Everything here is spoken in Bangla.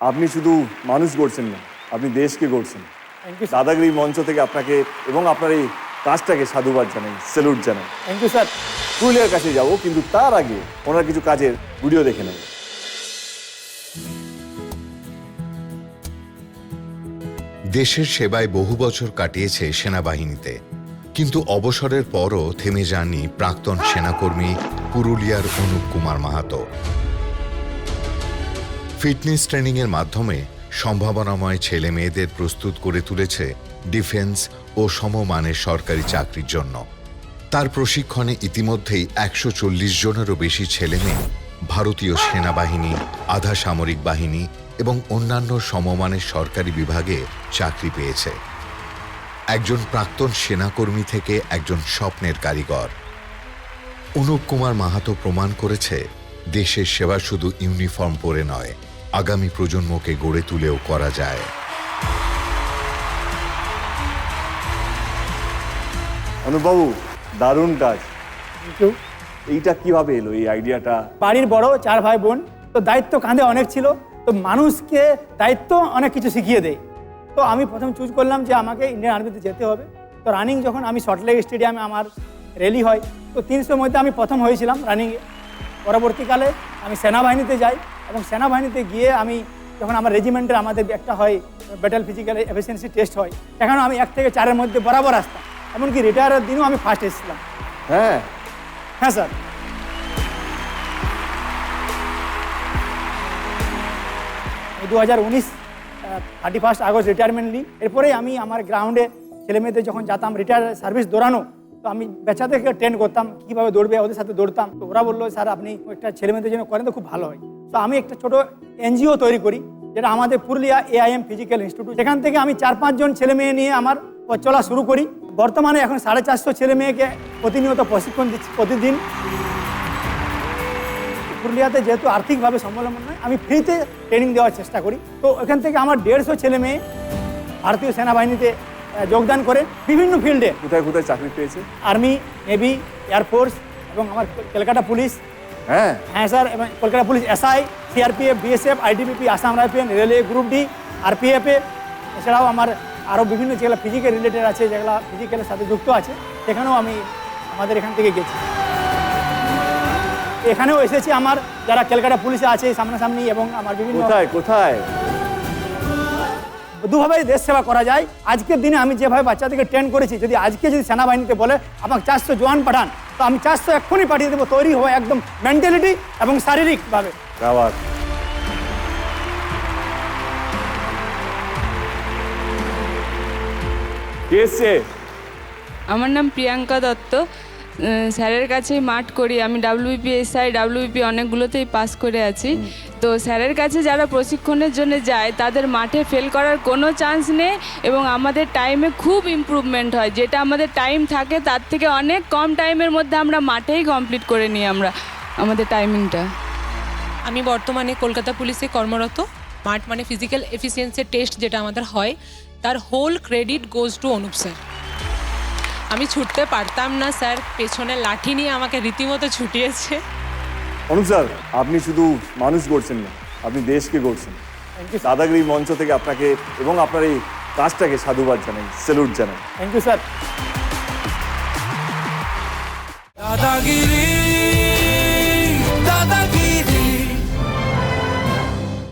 আপনি শুধু মানুষ গড়ছেন না, আপনি দেশকে গড়ছেন। দাদাগিরি মঞ্চ থেকে আপনাকে এবং আপনার এই কাজটাকে সাধুবাদ জানাই, স্যালুট জানাই। Thank you sir. পুরুলিয়ার কাছে যাব, কিন্তু তার আগে ওনার কিছু কাজের ভিডিও দেখে নেব। দেশের সেবায় বহু বছর কাটিয়েছে সেনাবাহিনীতে, কিন্তু অবসরের পরও থেমে যাননি প্রাক্তন সেনাকর্মী পুরুলিয়ার অনুপ কুমার মাহাতো। ফিটনেস ট্রেনিংয়ের মাধ্যমে সম্ভাবনাময় ছেলে মেয়েদের প্রস্তুত করে তুলেছে ডিফেন্স ও সমমানের সরকারি চাকরির জন্য। তার প্রশিক্ষণে ইতিমধ্যেই ১৪০ জনেরও বেশি ছেলে মেয়ে ভারতীয় সেনাবাহিনী, আধা সামরিক বাহিনী এবং অন্যান্য সমমানের সরকারি বিভাগে চাকরি পেয়েছে। একজন প্রাক্তন সেনাকর্মী থেকে একজন স্বপ্নের কারিগর অনুপ কুমার মাহাতো প্রমাণ করেছে দেশের সেবা শুধু ইউনিফর্ম পরে নয়, আগামী প্রজন্মকে গড়ে তুলেও করা যায়। অনুপবাবু, দারুণ কাজ। Thank you. এইটা কিভাবে এলো, এই আইডিয়াটা? বাড়ির বড় 4 ভাই বোন, তো দায়িত্ব কাঁধে অনেক ছিল, তো মানুষকে দায়িত্ব অনেক কিছু শিখিয়ে দেয়। তো আমি প্রথম চুজ করলাম যে আমাকে ইন্ডিয়ান আর্মিতে যেতে হবে। তো রানিং যখন আমি সল্টলেক স্টেডিয়ামে আমার র্যালি হয়, তো 300 মধ্যে আমি প্রথম হয়েছিলাম রানিংয়ে। পরবর্তীকালে আমি সেনাবাহিনীতে যাই এবং সেনাবাহিনীতে গিয়ে আমি যখন আমার রেজিমেন্টের আমাদের একটা হয় ব্যাটেল ফিজিক্যাল এফিসিয়েন্সি টেস্ট হয়, সেখানেও আমি 1 থেকে 4-এর মধ্যে বরাবর আসতাম। এমনকি রিটায়ারের দিনও আমি ফার্স্ট এসেছিলাম। হ্যাঁ হ্যাঁ স্যার। আমি 2019 31 আগস্ট রিটায়ারমেন্ট নিই। এরপরেই আমি আমার গ্রাউন্ডে ছেলেমেয়েদের যখন যেতাম রিটায়ার সার্ভিস দৌড়ানো, তো আমি বাচ্চাদেরকে ট্রেন করতাম কীভাবে দৌড়বে, ওদের সাথে দৌড়তাম। তো ওরা বললো, স্যার আপনি একটা ছেলেমেয়েদের জন্য করেন তো খুব ভালো হয়। তো আমি একটা ছোটো এনজিও তৈরি করি, যেটা আমাদের পুরুলিয়া AIM ফিজিক্যাল ইনস্টিটিউট। সেখান থেকে আমি 4-5 জন ছেলে মেয়ে নিয়ে আমার পথ চলা শুরু করি। বর্তমানে এখন 450 ছেলে মেয়েকে প্রতিনিয়ত প্রশিক্ষণ দিচ্ছি প্রতিদিন। পুরুলিয়াতে যেহেতু আর্থিকভাবে সম্বলম্বন নয়, আমি ফ্রিতে ট্রেনিং দেওয়ার চেষ্টা করি। তো এখান থেকে আমার 150 ছেলে মেয়ে ভারতীয় সেনাবাহিনীতে যোগদান করে বিভিন্ন ফিল্ডে। কোথায় কোথায় চাকরি পেয়েছে? আর্মি, নেভি, এয়ারফোর্স এবং আমার কলকাতা পুলিশ। হ্যাঁ হ্যাঁ স্যার, এবং Kolkata police SI, CRPF, BSF, ITBP, Assam rifle, railway, group D, RPF। এছাড়াও আমার আরও বিভিন্ন যেগুলো ফিজিক্যাল রিলেটেড আছে, যেগুলো ফিজিক্যালের সাথে যুক্ত আছে, সেখানেও আমি আমাদের এখান থেকে গেছি। এখানেও এসেছি আমার যারা কলকাতা পুলিশে আছে সামনাসামনি, এবং আমার বিভিন্ন কোথায় কোথায় দুভাবেই দেশ সেবা করা যায়। আজকের দিনে আমি যেভাবে বাচ্চাদেরকে ট্রেন করেছি, যদি আজকে যদি সেনাবাহিনীতে বলে আমাকে 400 জওয়ান পাঠান, তো আমি 400 এক্ষুনি পাঠিয়ে দেবো, তৈরি হওয়া একদম মেন্টালিটি এবং শারীরিকভাবে। আবার কে এসছে? আমার নাম প্রিয়াঙ্কা দত্ত। স্যারের কাছেই মাঠ করি আমি। WBP, SI, WBP অনেকগুলোতেই পাস করে আছি। তো স্যারের কাছে যারা প্রশিক্ষণের জন্য যায় তাদের মাঠে ফেল করার কোনো চান্স নেই, এবং আমাদের টাইমে খুব ইমপ্রুভমেন্ট হয়। যেটা আমাদের টাইম থাকে তার থেকে অনেক কম টাইমের মধ্যে আমরা মাঠেই কমপ্লিট করে নিই আমরা আমাদের টাইমিংটা। আমি বর্তমানে কলকাতা পুলিশে কর্মরত। মাঠ মানে ফিজিক্যাল এফিসিয়েন্সি টেস্ট যেটা আমাদের হয়, তার whole credit goes to Anup sir. আমি ছুটতে পারতাম না, স্যার পেছনে লাঠি নিয়ে আমাকে রীতিমতো ছুটিয়েছে। অনুপ স্যার, আপনি শুধু মানুষ গড়ছেন না, আপনি দেশকে গড়ছেন। দাদাগিরি মঞ্চ থেকে আপনাকে এবং আপনার এই কাজটাকে সাধুবাদ জানাই, স্যালুট জানাই। Thank you sir. দাদাগিরি